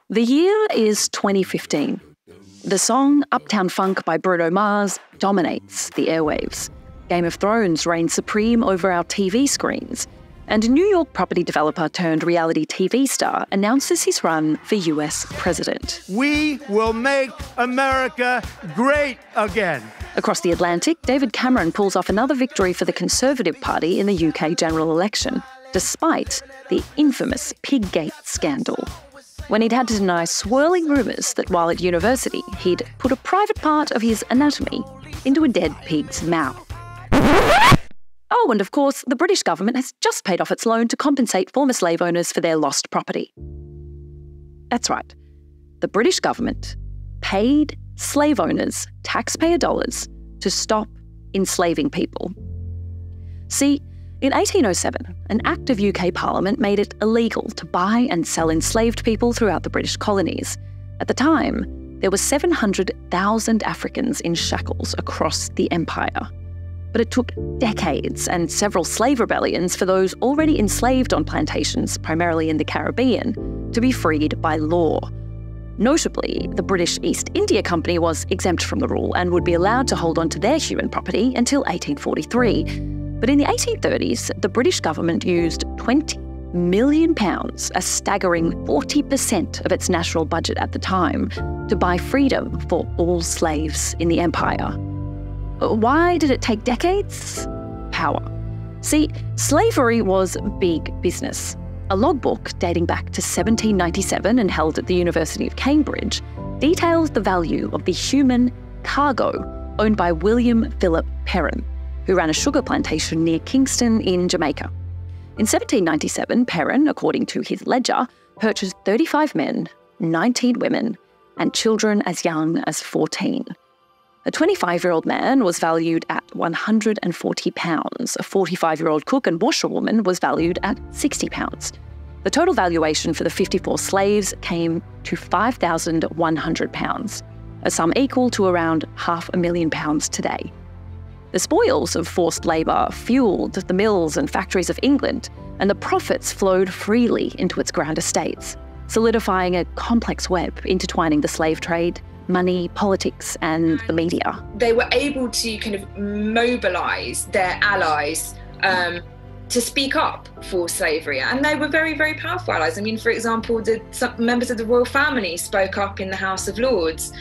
The year is 2015. The song Uptown Funk by Bruno Mars dominates the airwaves. Game of Thrones reigns supreme over our TV screens. And New York property developer turned reality TV star announces his run for US president. We will make America great again. Across the Atlantic, David Cameron pulls off another victory for the Conservative Party in the UK general election, despite the infamous Piggate scandal, when he'd had to deny swirling rumours that while at university, he'd put a private part of his anatomy into a dead pig's mouth. Oh, and of course, the British government has just paid off its loan to compensate former slave owners for their lost property. That's right. The British government paid slave owners taxpayer dollars to stop enslaving people. See, in 1807, an Act of UK Parliament made it illegal to buy and sell enslaved people throughout the British colonies. At the time, there were 700,000 Africans in shackles across the empire. But it took decades and several slave rebellions for those already enslaved on plantations, primarily in the Caribbean, to be freed by law. Notably, the British East India Company was exempt from the rule and would be allowed to hold on to their human property until 1843. But in the 1830s, the British government used £20 million, a staggering 40% of its national budget at the time, to buy freedom for all slaves in the empire. Why did it take decades? Power. See, slavery was big business. A logbook dating back to 1797 and held at the University of Cambridge details the value of the human cargo owned by William Philip Perrin, who ran a sugar plantation near Kingston in Jamaica. In 1797, Perrin, according to his ledger, purchased 35 men, 19 women, and children as young as 14. A 25-year-old man was valued at £140. A 45-year-old cook and washerwoman was valued at £60. The total valuation for the 54 slaves came to £5,100, a sum equal to around £500,000 today. The spoils of forced labour fuelled the mills and factories of England, and the profits flowed freely into its grand estates, solidifying a complex web intertwining the slave trade, money, politics, and the media. They were able to kind of mobilise their allies to speak up for slavery, and they were very, very powerful allies. I mean, for example, some members of the royal family spoke up in the House of Lords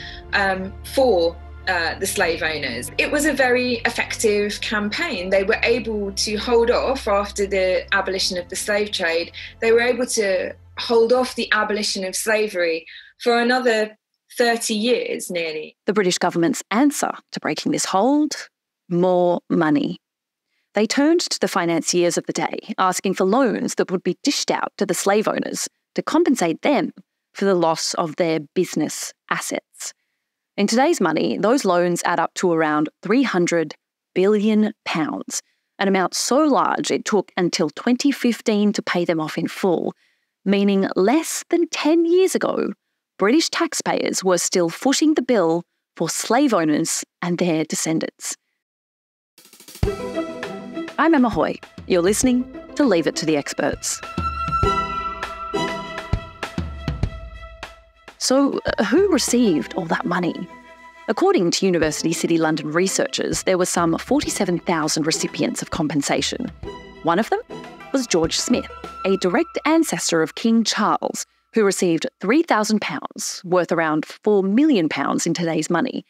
for the slave owners. It was a very effective campaign. They were able to hold off after the abolition of the slave trade. They were able to hold off the abolition of slavery for another 30 years nearly. The British government's answer to breaking this hold? More money. They turned to the financiers of the day, asking for loans that would be dished out to the slave owners to compensate them for the loss of their business assets. In today's money, those loans add up to around £300 billion, an amount so large it took until 2015 to pay them off in full, meaning less than 10 years ago, British taxpayers were still footing the bill for slave owners and their descendants. I'm Emma Hoy. You're listening to Leave It to the Experts. So, who received all that money? According to University City London researchers, there were some 47,000 recipients of compensation. One of them was George Smith, a direct ancestor of King Charles, who received £3,000, worth around £4 million in today's money.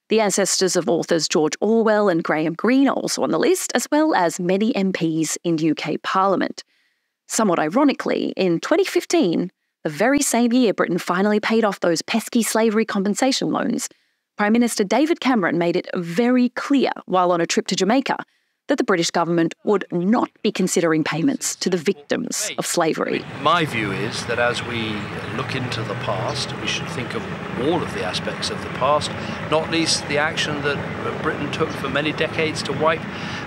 The ancestors of authors George Orwell and Graham Greene are also on the list, as well as many MPs in UK Parliament. Somewhat ironically, in 2015, the very same year Britain finally paid off those pesky slavery compensation loans, Prime Minister David Cameron made it very clear while on a trip to Jamaica that the British government would not be considering payments to the victims of slavery. My view is that as we look into the past, we should think of all of the aspects of the past, not least the action that Britain took for many decades to wipe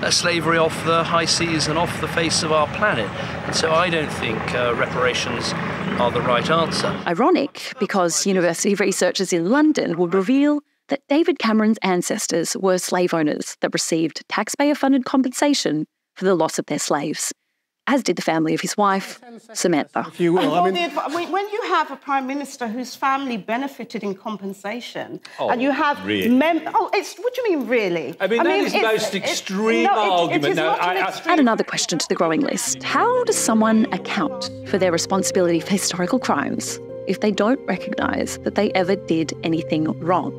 slavery off the high seas and off the face of our planet. And so I don't think reparations are the right answer. Ironic, because university researchers in London would reveal that David Cameron's ancestors were slave owners that received taxpayer-funded compensation for the loss of their slaves. as did the family of his wife, Samantha. If you will. When you have a Prime Minister whose family benefited in compensation, and you have... Really? what do you mean, really? That is the most extreme argument. Add another question to the growing list. How does someone account for their responsibility for historical crimes if they don't recognise that they ever did anything wrong?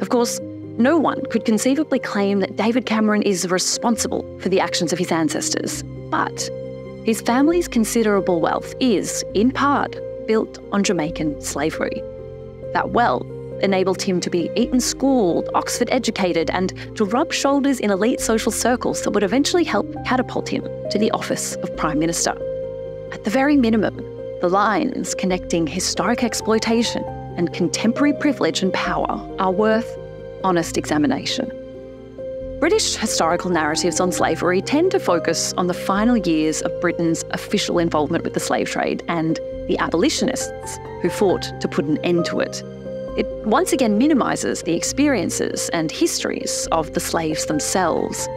Of course, no one could conceivably claim that David Cameron is responsible for the actions of his ancestors, but his family's considerable wealth is, in part, built on Jamaican slavery. That wealth enabled him to be Eton-schooled, Oxford-educated, and to rub shoulders in elite social circles that would eventually help catapult him to the office of Prime Minister. At the very minimum, the lines connecting historic exploitation and contemporary privilege and power are worth honest examination. British historical narratives on slavery tend to focus on the final years of Britain's official involvement with the slave trade and the abolitionists who fought to put an end to it. It once again minimises the experiences and histories of the slaves themselves.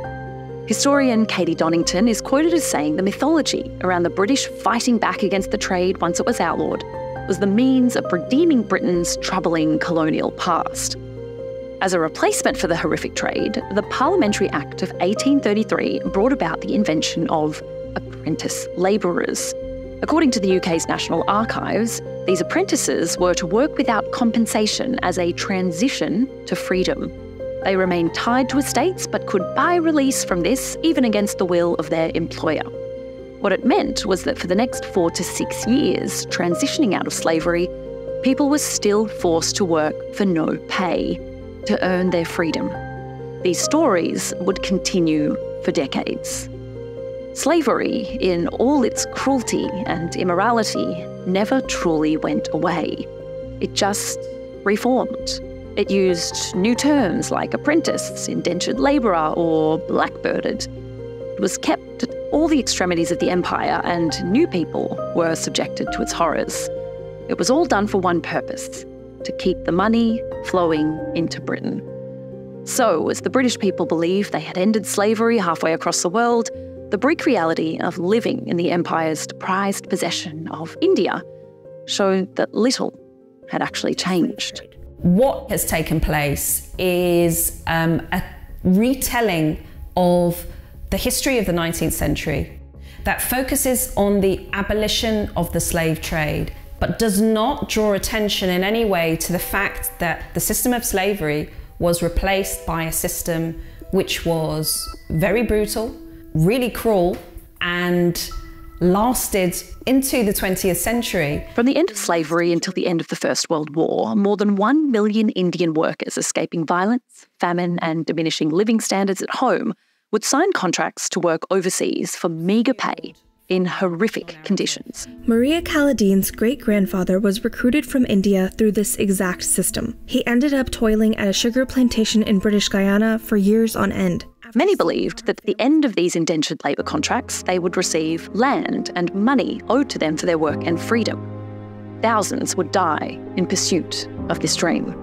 Historian Katie Donington is quoted as saying the mythology around the British fighting back against the trade once it was outlawed was the means of redeeming Britain's troubling colonial past. As a replacement for the horrific trade, the Parliamentary Act of 1833 brought about the invention of apprentice labourers. According to the UK's National Archives, these apprentices were to work without compensation as a transition to freedom. They remained tied to estates but could buy release from this even against the will of their employer. What it meant was that for the next 4 to 6 years, transitioning out of slavery, people were still forced to work for no pay to earn their freedom. These stories would continue for decades. Slavery, in all its cruelty and immorality, never truly went away. It just reformed. It used new terms like apprentice, indentured labourer, or blackbirded. It was kept at all the extremities of the empire, and new people were subjected to its horrors. It was all done for one purpose: to keep the money flowing into Britain. So, as the British people believed they had ended slavery halfway across the world, the bleak reality of living in the empire's prized possession of India showed that little had actually changed. What has taken place is a retelling of the history of the 19th century that focuses on the abolition of the slave trade, but does not draw attention in any way to the fact that the system of slavery was replaced by a system which was very brutal, really cruel, and lasted into the 20th century. From the end of slavery until the end of the First World War, more than 1 million Indian workers escaping violence, famine, and diminishing living standards at home would sign contracts to work overseas for meagre pay in horrific conditions. Maria Caladine's great-grandfather was recruited from India through this exact system. He ended up toiling at a sugar plantation in British Guyana for years on end. Many believed that at the end of these indentured labour contracts, they would receive land and money owed to them for their work and freedom. Thousands would die in pursuit of this dream.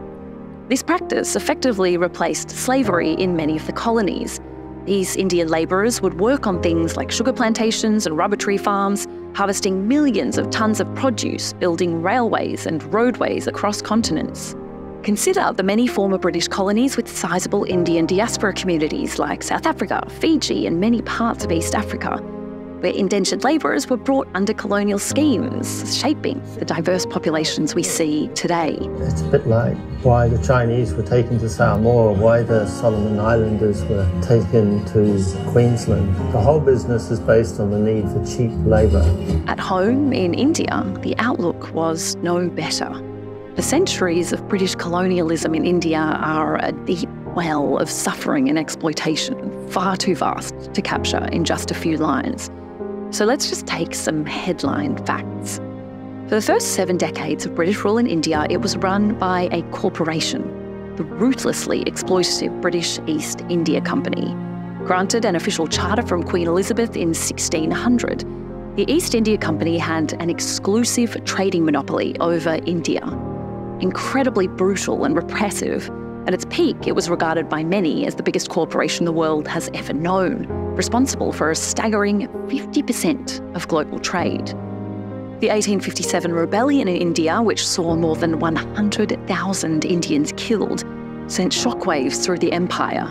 This practice effectively replaced slavery in many of the colonies. These Indian labourers would work on things like sugar plantations and rubber tree farms, harvesting millions of tonnes of produce, building railways and roadways across continents. Consider the many former British colonies with sizable Indian diaspora communities like South Africa, Fiji, and many parts of East Africa, where indentured labourers were brought under colonial schemes, shaping the diverse populations we see today. It's a bit like why the Chinese were taken to Samoa, why the Solomon Islanders were taken to Queensland. The whole business is based on the need for cheap labour. At home in India, the outlook was no better. The centuries of British colonialism in India are a deep well of suffering and exploitation, far too vast to capture in just a few lines. So let's just take some headline facts. For the first 7 decades of British rule in India, it was run by a corporation, the ruthlessly exploitative British East India Company. Granted an official charter from Queen Elizabeth in 1600, the East India Company had an exclusive trading monopoly over India. Incredibly brutal and repressive, At its peak, it was regarded by many as the biggest corporation the world has ever known, responsible for a staggering 50% of global trade. The 1857 rebellion in India, which saw more than 100,000 Indians killed, sent shockwaves through the empire.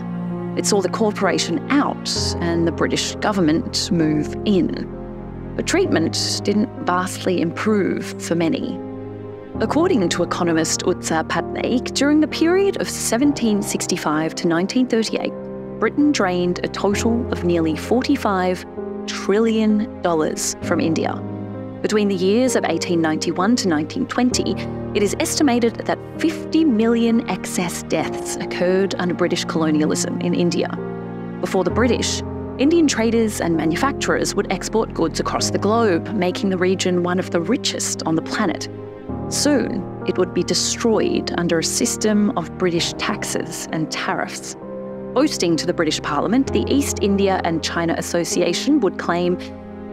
It saw the corporation out and the British government move in. But treatment didn't vastly improve for many. According to economist Utsa Patnaik, during the period of 1765 to 1938, Britain drained a total of nearly $45 trillion from India. Between the years of 1891 to 1920, it is estimated that 50 million excess deaths occurred under British colonialism in India. Before the British, Indian traders and manufacturers would export goods across the globe, making the region one of the richest on the planet. Soon, it would be destroyed under a system of British taxes and tariffs. Boasting to the British Parliament, the East India and China Association would claim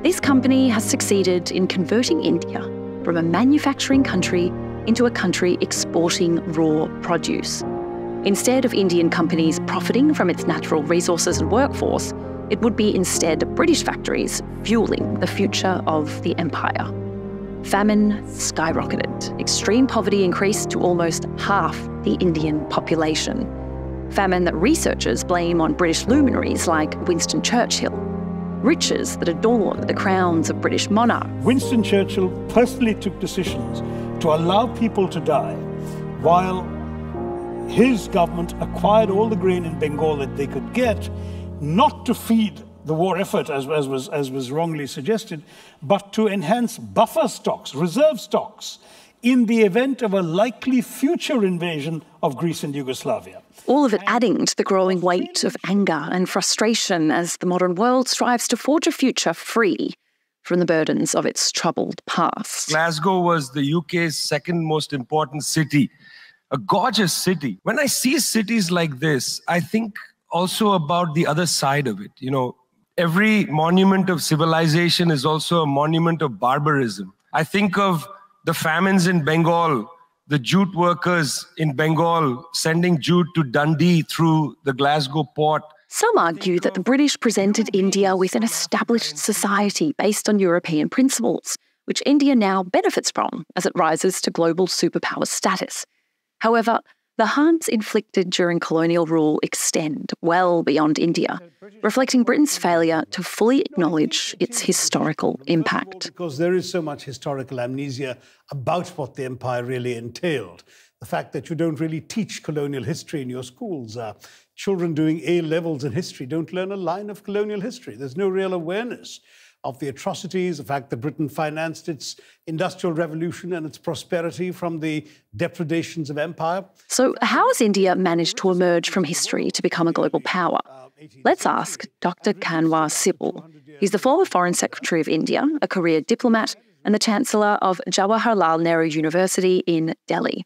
this company has succeeded in converting India from a manufacturing country into a country exporting raw produce. Instead of Indian companies profiting from its natural resources and workforce, it would be instead British factories fueling the future of the empire. Famine skyrocketed. Extreme poverty increased to almost half the Indian population. Famine that researchers blame on British luminaries like Winston Churchill. Riches that adorn the crowns of British monarchs. Winston Churchill personally took decisions to allow people to die while his government acquired all the grain in Bengal that they could get, not to feed the war effort, as was wrongly suggested, but to enhance buffer stocks, reserve stocks, in the event of a likely future invasion of Greece and Yugoslavia. All of it adding to the growing weight of anger and frustration as the modern world strives to forge a future free from the burdens of its troubled past. Glasgow was the UK's second most important city, a gorgeous city. When I see cities like this, I think also about the other side of it. You know, every monument of civilization is also a monument of barbarism. I think of the famines in Bengal, the jute workers in Bengal sending jute to Dundee through the Glasgow port. Some argue that the British presented India with an established society based on European principles, which India now benefits from as it rises to global superpower status. However, the harms inflicted during colonial rule extend well beyond India, reflecting Britain's failure to fully acknowledge its historical impact. Because there is so much historical amnesia about what the empire really entailed. The fact that you don't really teach colonial history in your schools. Children doing A levels in history don't learn a line of colonial history. There's no real awareness of the atrocities, the fact that Britain financed its industrial revolution and its prosperity from the depredations of empire. So how has India managed to emerge from history to become a global power? Let's ask Dr. Kanwal Sibal. He's the former Foreign Secretary of India, a career diplomat, and the Chancellor of Jawaharlal Nehru University in Delhi.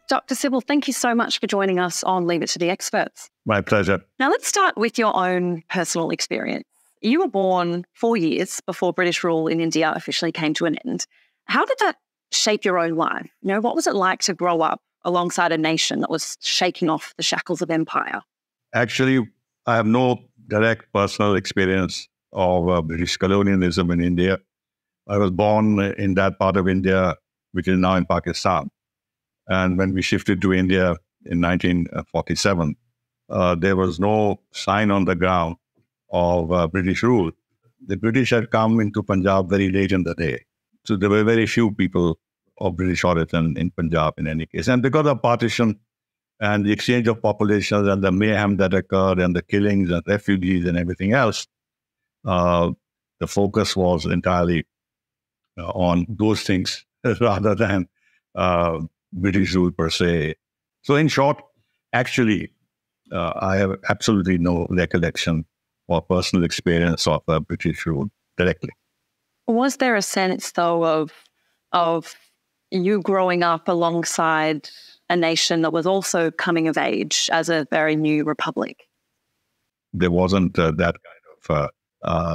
Dr. Sibal, thank you so much for joining us on Leave It to the Experts. My pleasure. Now let's start with your own personal experience. You were born 4 years before British rule in India officially came to an end. How did that shape your own life? You know, what was it like to grow up alongside a nation that was shaking off the shackles of empire? Actually, I have no direct personal experience of British colonialism in India. I was born in that part of India, which is now in Pakistan. And when we shifted to India in 1947, there was no sign on the ground of British rule. The British had come into Punjab very late in the day. So there were very few people of British origin in Punjab in any case. And because of partition and the exchange of populations and the mayhem that occurred and the killings and refugees and everything else, the focus was entirely on those things rather than British rule per se. So in short, actually, I have absolutely no recollection or personal experience of British rule directly. Was there a sense, though, of you growing up alongside a nation that was also coming of age as a very new republic? There wasn't that kind of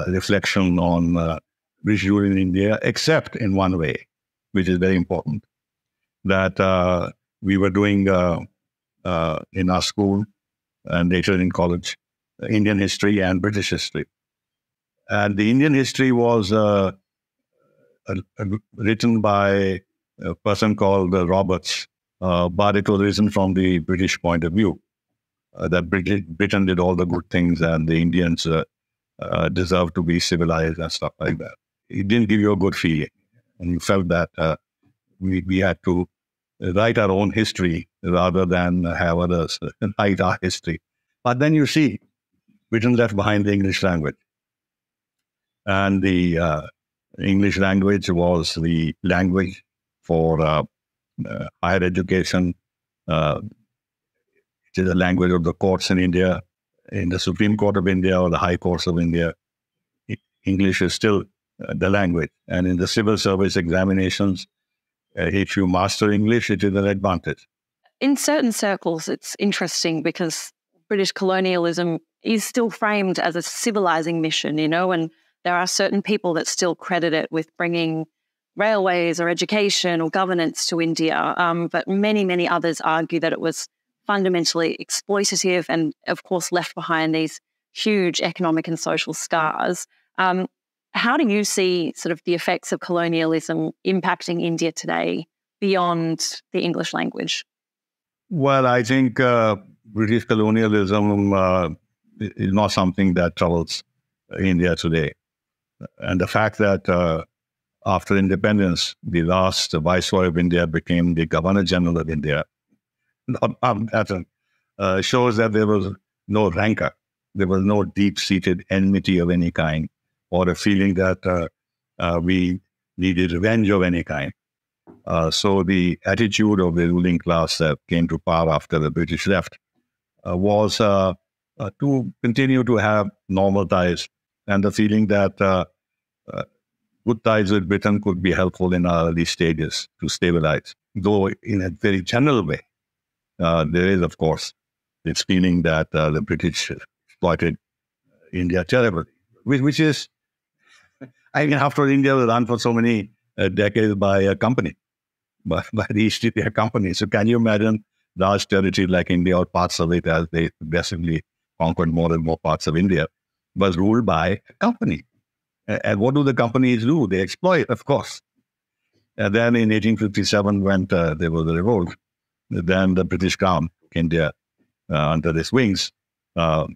reflection on British rule in India, except in one way, which is very important, that we were doing in our school and later in college, Indian history and British history. And the Indian history was written by a person called Roberts, but it was written from the British point of view, that Britain did all the good things and the Indians deserve to be civilized and stuff like that. It didn't give you a good feeling. And you felt that we had to write our own history rather than have others write our history. But then you see, Britain left behind the English language. And the English language was the language for higher education. It is the language of the courts in India, in the Supreme Court of India or the High Courts of India. English is still the language. And in the civil service examinations, if you master English, it is an advantage. In certain circles, it's interesting because British colonialism is still framed as a civilizing mission, you know, and there are certain people that still credit it with bringing railways or education or governance to India. But many, many others argue that it was fundamentally exploitative and, of course, left behind these huge economic and social scars. How do you see sort of the effects of colonialism impacting India today beyond the English language? Well, I think British colonialism is not something that troubles India today. And the fact that after independence, the last Viceroy of India became the Governor General of India, shows that there was no rancor. There was no deep-seated enmity of any kind, or a feeling that we needed revenge of any kind. So the attitude of the ruling class that came to power after the British left was to continue to have normal ties, and the feeling that good ties with Britain could be helpful in our early stages to stabilize. Though in a very general way, there is, of course, this feeling that the British exploited India terribly, which is, I mean, after India was run for so many decades by a company, by the East India Company. So can you imagine large territory like India, or parts of it, as they progressively conquered more and more parts of India, was ruled by a company. And what do the companies do? They exploit, of course. And then in 1857, when there was a revolt, then the British Crown took India under its wings. But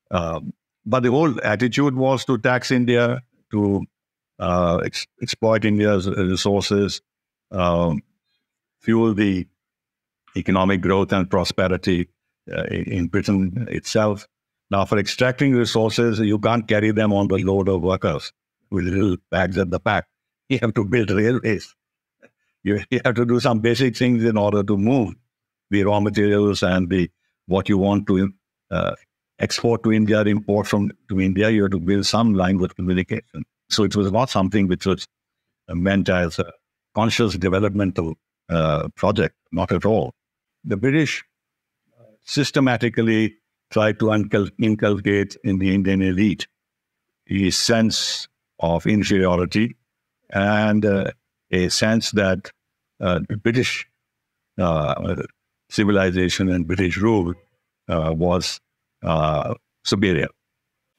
the whole attitude was to tax India, to exploit India's resources, fuel the economic growth and prosperity in Britain itself. Now, for extracting resources, you can't carry them on the load of workers with little bags at the back. You have to build railways. You have to do some basic things in order to move the raw materials and what you want to export to India, import to India. You have to build some line of communication. So it was not something which was meant as a conscious developmental project, not at all. The British systematically tried to inculcate in the Indian elite a sense of inferiority and a sense that British civilization and British rule was superior.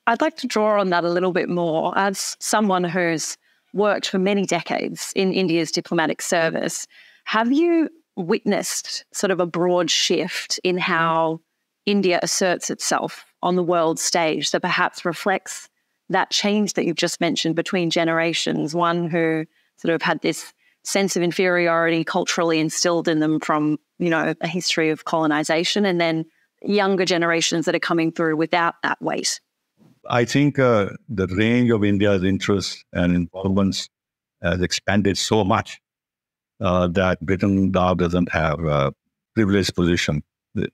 I'd like to draw on that a little bit more. As someone who's worked for many decades in India's diplomatic service, have you witnessed sort of a broad shift in how India asserts itself on the world stage that perhaps reflects that change that you've just mentioned between generations, one who sort of had this sense of inferiority culturally instilled in them from, you know, a history of colonization, and then younger generations that are coming through without that weight? I think the range of India's interests and involvements has expanded so much that Britain now doesn't have a privileged position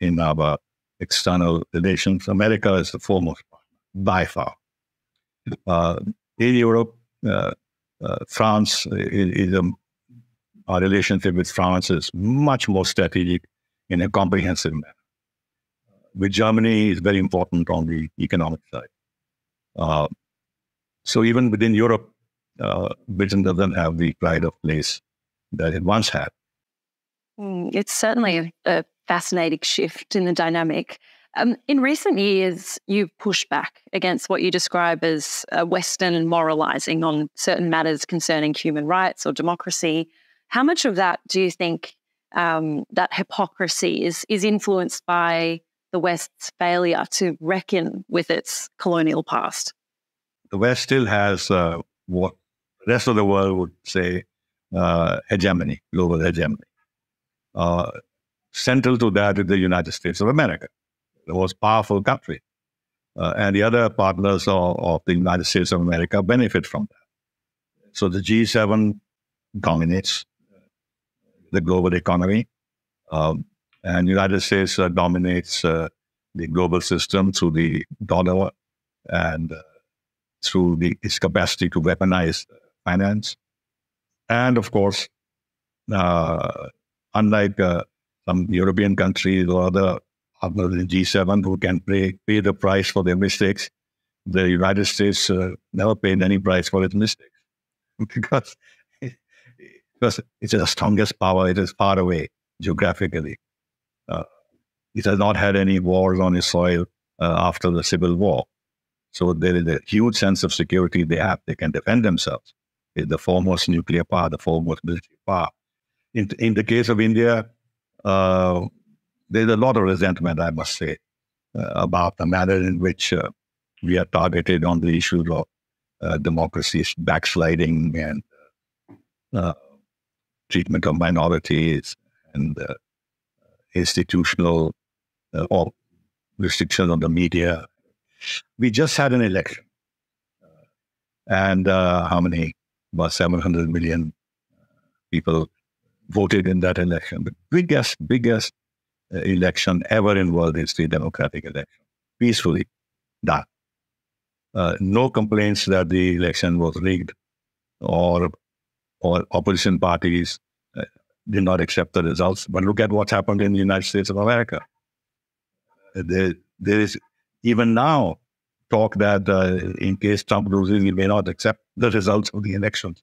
in our external relations. America is the foremost partner, by far. In Europe, France our relationship with France is much more strategic in a comprehensive manner. With Germany, is very important on the economic side. So even within Europe, Britain doesn't have the pride of place that it once had. It's certainly a fascinating shift in the dynamic. In recent years, you've pushed back against what you describe as Western moralising on certain matters concerning human rights or democracy. How much of that do you think that hypocrisy is influenced by the West's failure to reckon with its colonial past? The West still has what the rest of the world would say hegemony, global hegemony. Central to that is the United States of America, the most powerful country. And the other partners of the United States of America benefit from that. So the G7 dominates the global economy, and the United States dominates the global system through the dollar and through its capacity to weaponize finance. And of course, unlike some European countries or other partners in G7 who can pay the price for their mistakes, the United States never paid any price for its mistakes because it's the strongest power. It is far away geographically. It has not had any wars on its soil after the Civil War. So there is a huge sense of security they have. They can defend themselves. It's the foremost nuclear power, the foremost military power. In the case of India, there's a lot of resentment, I must say, about the manner in which we are targeted on the issues of democracy, backsliding, and treatment of minorities, and institutional or restrictions on the media. We just had an election, and how many? About 700 million people voted in that election. The biggest election ever in world history, democratic election, peacefully done. No complaints that the election was rigged, or opposition parties did not accept the results. But look at what's happened in the United States of America. There is even now talk that in case Trump loses, he may not accept the results of the elections.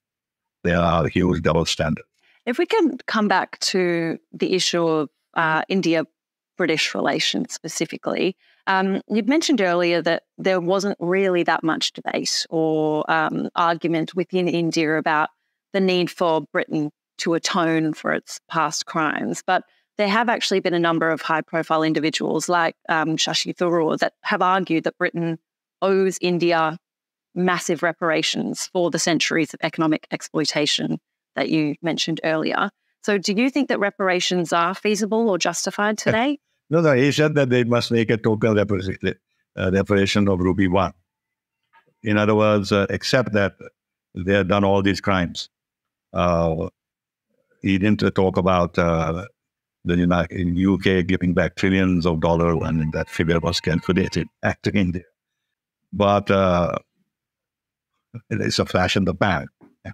There are huge double standards. If we can come back to the issue of India-British relations specifically, you'd mentioned earlier that there wasn't really that much debate or argument within India about the need for Britain to atone for its past crimes. But there have actually been a number of high-profile individuals like Shashi Tharoor that have argued that Britain owes India massive reparations for the centuries of economic exploitation that you mentioned earlier. So do you think that reparations are feasible or justified today? No, he said that they must make a total reparation of rupee 1. In other words, accept that they have done all these crimes. He didn't talk about the UK giving back trillions of dollars, and that figure was calculated back to India. But it's a flash in the pan.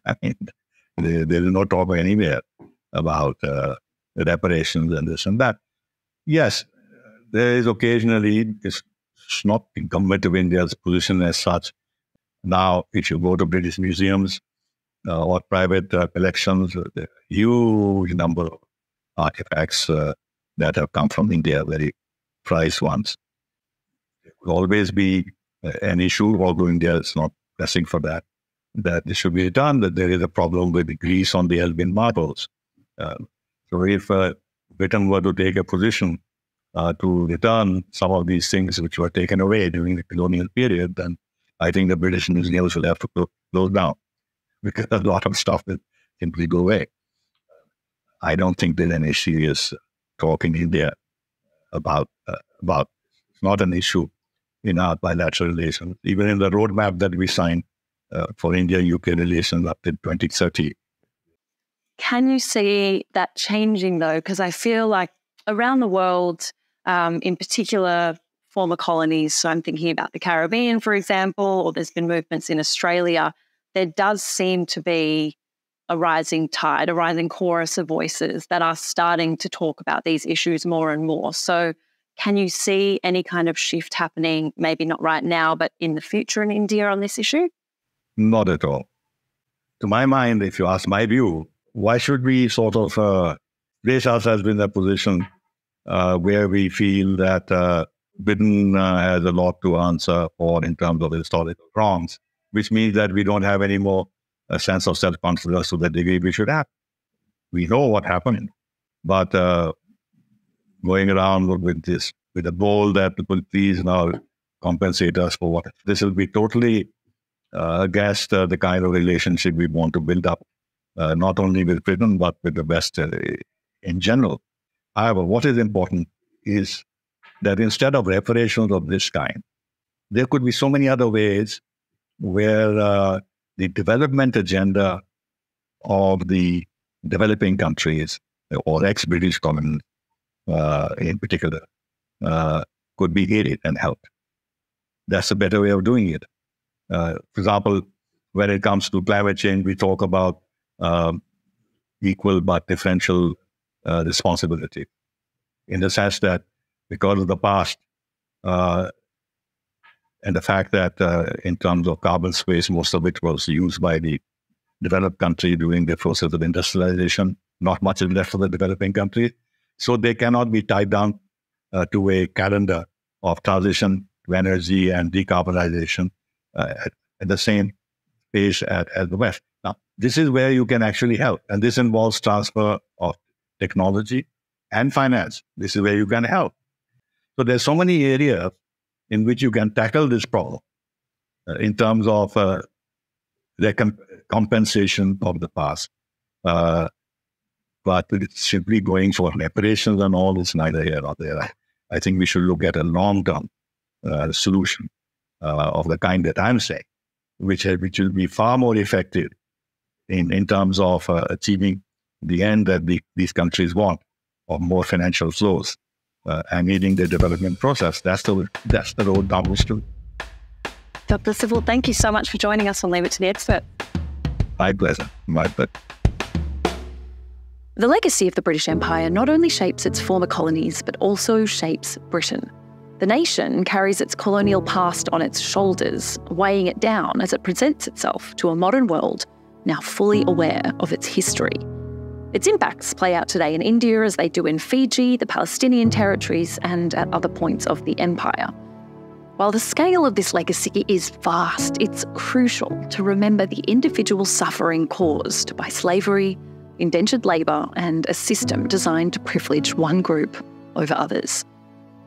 I mean, there is no talk anywhere about reparations and this and that. Yes, there is occasionally, it's not incumbent of India's position as such. Now, if you go to British museums or private collections, there are a huge number of artifacts that have come from India, very prized ones. There will always be an issue, although India is not pressing for that it should be done, that there is a problem with Greece on the Elgin marbles. So if Britain were to take a position to return some of these things which were taken away during the colonial period, then I think the British museums will have to close down because a lot of stuff will simply go away. I don't think there's any serious talk in India about it's not an issue in our bilateral relations. Even in the roadmap that we signed for India-UK relations up to 2030. Can you see that changing, though? Because I feel like around the world, in particular former colonies, so I'm thinking about the Caribbean, for example, or there's been movements in Australia, there does seem to be a rising tide, a rising chorus of voices that are starting to talk about these issues more and more. So can you see any kind of shift happening, maybe not right now, but in the future in India on this issue? Not at all. To my mind, if you ask my view, why should we sort of place ourselves in a position where we feel that Britain has a lot to answer for in terms of historical wrongs, which means that we don't have any more a sense of self-confidence to the degree we should have. We know what happened, but going around with a goal that will please now compensate us for what, this will be totally against the kind of relationship we want to build up, not only with Britain, but with the West in general. However, what is important is that instead of reparations of this kind, there could be so many other ways where the development agenda of the developing countries, or ex-British colonies in particular, could be aided and helped. That's a better way of doing it. For example, when it comes to climate change, we talk about equal but differential responsibility, in the sense that because of the past and the fact that in terms of carbon space, most of it was used by the developed country during the process of industrialization, not much is left for the developing countries. So they cannot be tied down to a calendar of transition to energy and decarbonization at the same pace as the West. Now, this is where you can actually help. And this involves transfer of technology and finance. This is where you can help. So there's so many areas in which you can tackle this problem in terms of the compensation of the past. But it's simply going for reparations and all is neither here nor there. I think we should look at a long-term solution of the kind that I'm saying, which will be far more effective in terms of achieving the end that these countries want, of more financial flows and aiding the development process. That's the road down the street. Dr. Sibal, thank you so much for joining us on Leave It to the Expert. My pleasure. My pleasure. The legacy of the British Empire not only shapes its former colonies, but also shapes Britain. The nation carries its colonial past on its shoulders, weighing it down as it presents itself to a modern world now fully aware of its history. Its impacts play out today in India as they do in Fiji, the Palestinian territories, and at other points of the empire. While the scale of this legacy is vast, it's crucial to remember the individual suffering caused by slavery, indentured labour, and a system designed to privilege one group over others.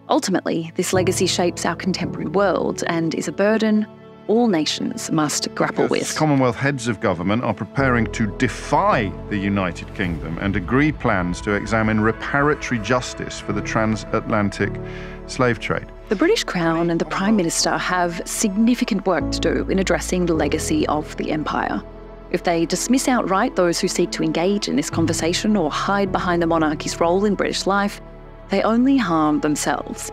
Ultimately, this legacy shapes our contemporary world and is a burden all nations must grapple with. Commonwealth heads of government are preparing to defy the United Kingdom and agree plans to examine reparatory justice for the transatlantic slave trade. The British Crown and the Prime Minister have significant work to do in addressing the legacy of the Empire. If they dismiss outright those who seek to engage in this conversation or hide behind the monarchy's role in British life, they only harm themselves.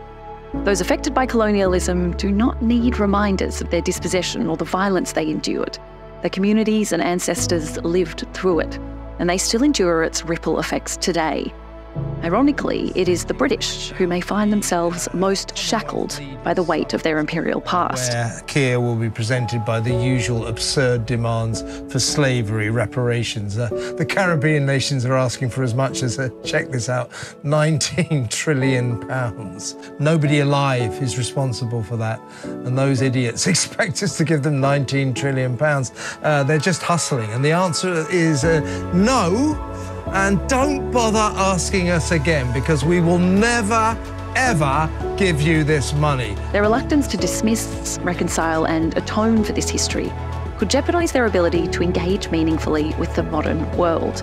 Those affected by colonialism do not need reminders of their dispossession or the violence they endured. Their communities and ancestors lived through it, and they still endure its ripple effects today. Ironically, it is the British who may find themselves most shackled by the weight of their imperial past. Where Keir will be presented by the usual absurd demands for slavery reparations. The Caribbean nations are asking for as much as, check this out, £19 trillion. Nobody alive is responsible for that. And those idiots expect us to give them £19 trillion. They're just hustling. And the answer is no. And don't bother asking us again, because we will never, ever give you this money. Their reluctance to dismiss, reconcile and atone for this history could jeopardise their ability to engage meaningfully with the modern world.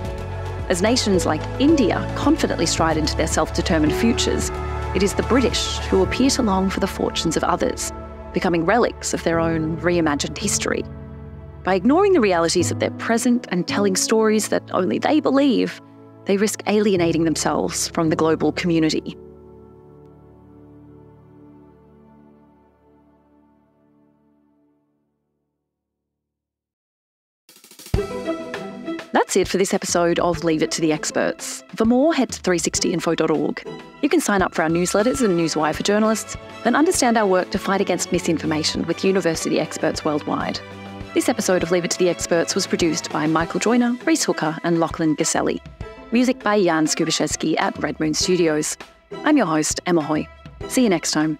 As nations like India confidently stride into their self-determined futures, it is the British who appear to long for the fortunes of others, becoming relics of their own reimagined history. By ignoring the realities of their present and telling stories that only they believe, they risk alienating themselves from the global community. That's it for this episode of Leave It to the Experts. For more, head to 360info.org. You can sign up for our newsletters and newswire for journalists, and understand our work to fight against misinformation with university experts worldwide. This episode of Leave It to the Experts was produced by Michael Joyner, Reese Hooker and Lachlan Gaselli. Music by Jan Skubaszewski at Red Moon Studios. I'm your host, Emma Hoy. See you next time.